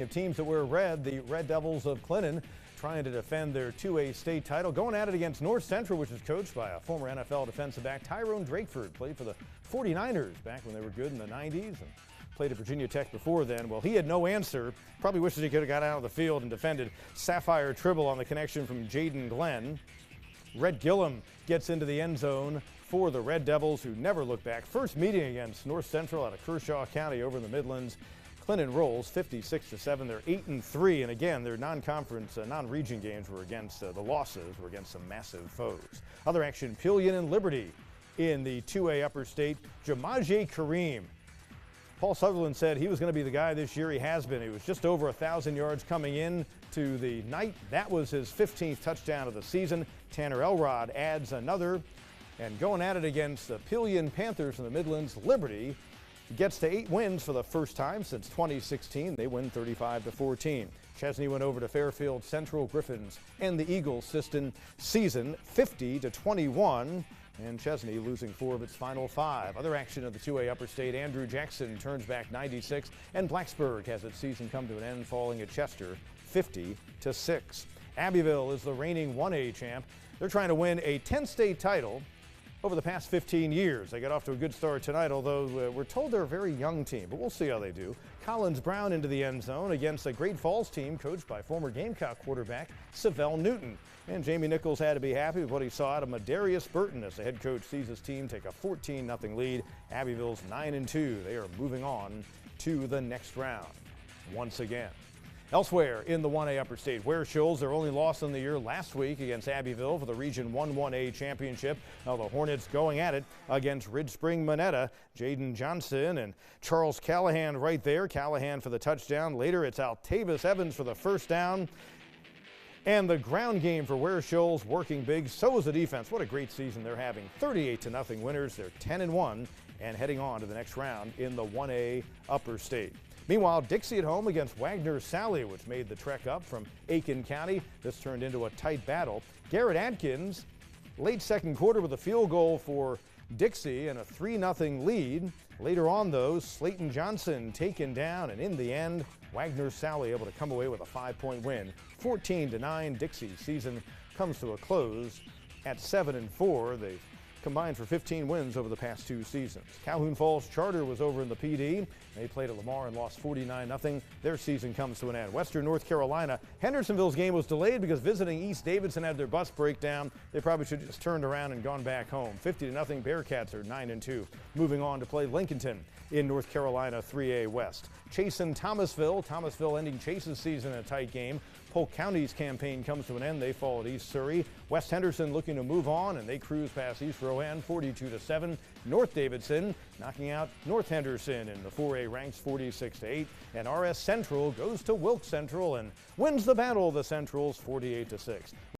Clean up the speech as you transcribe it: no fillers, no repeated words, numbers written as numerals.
Of teams that wear red, the Red Devils of Clinton trying to defend their 2A state title, going at it against North Central, which is coached by a former NFL defensive back, Tyrone Drakeford. Played for the 49ers back when they were good in the 90s and played at Virginia Tech before then. Well, he had no answer. Probably wishes he could have got out of the field and defended Sapphire Tribble on the connection from Jaden Glenn. Rhett Gillum gets into the end zone for the Red Devils, who never look back. First meeting against North Central out of Kershaw County over in the Midlands. Clinton rolls 56-7. They're 8-3, and again, their non-conference, non-region games were against the losses were against some massive foes. Other action: Pillion and Liberty in the 2A Upper State. Jamaje Kareem. Paul Sutherland said he was going to be the guy this year. He has been. He was just over 1,000 yards coming in to the night. That was his 15th touchdown of the season. Tanner Elrod adds another, and going at it against the Pillion Panthers in the Midlands. Liberty gets to 8 wins for the first time since 2016. They win 35-14. Chesney went over to Fairfield Central Griffins and the Eagles season 50-21. And Chesney losing 4 of its final 5. Other action of the 2A Upper State: Andrew Jackson turns back 96, and Blacksburg has its season come to an end, falling at Chester 50-6. Abbeville is the reigning 1A champ. They're trying to win a 10-state title over the past 15 years. They got off to a good start tonight, although we're told they're a very young team, but we'll see how they do. Collins Brown into the end zone against a Great Falls team coached by former Gamecock quarterback Savell Newton. And Jamie Nichols had to be happy with what he saw out of Madarius Burton as the head coach sees his team take a 14-0 lead. Abbeville's 9-2. They are moving on to the next round once again. Elsewhere in the 1A Upper State, Ware Shoals, their only loss in the year last week against Abbeville for the Region 1-1A championship. Now the Hornets going at it against Ridge Spring Monetta. Jaden Johnson and Charles Callahan right there. Callahan for the touchdown. Later it's Altavis Evans for the first down. And the ground game for Ware Shoals working big. So is the defense. What a great season they're having. 38-0 winners. They're 10-1 and heading on to the next round in the 1A Upper State. Meanwhile, Dixie at home against Wagner-Salley, which made the trek up from Aiken County. This turned into a tight battle. Garrett Atkins, late second quarter with a field goal for Dixie and a 3-0 lead. Later on, though, Slayton Johnson taken down, and in the end, Wagner-Salley able to come away with a 5-point win. 14-9, Dixie's season comes to a close at 7-4. They combined for 15 wins over the past 2 seasons. Calhoun Falls Charter was over in the PD. They played at Lamar and lost 49-0. Their season comes to an end. Western North Carolina, Hendersonville's game was delayed because visiting East Davidson had their bus breakdown. They probably should have just turned around and gone back home. 50-0, Bearcats are 9-2. Moving on to play Lincolnton in North Carolina 3A West. Chase and Thomasville ending Chase's season in a tight game. Polk County's campaign comes to an end. They fall at East Surrey. West Henderson looking to move on, and they cruise past East Rowan 42-7. North Davidson knocking out North Henderson in the 4A ranks 46-8. And RS Central goes to Wilkes Central and wins the battle of the Centrals 48-6.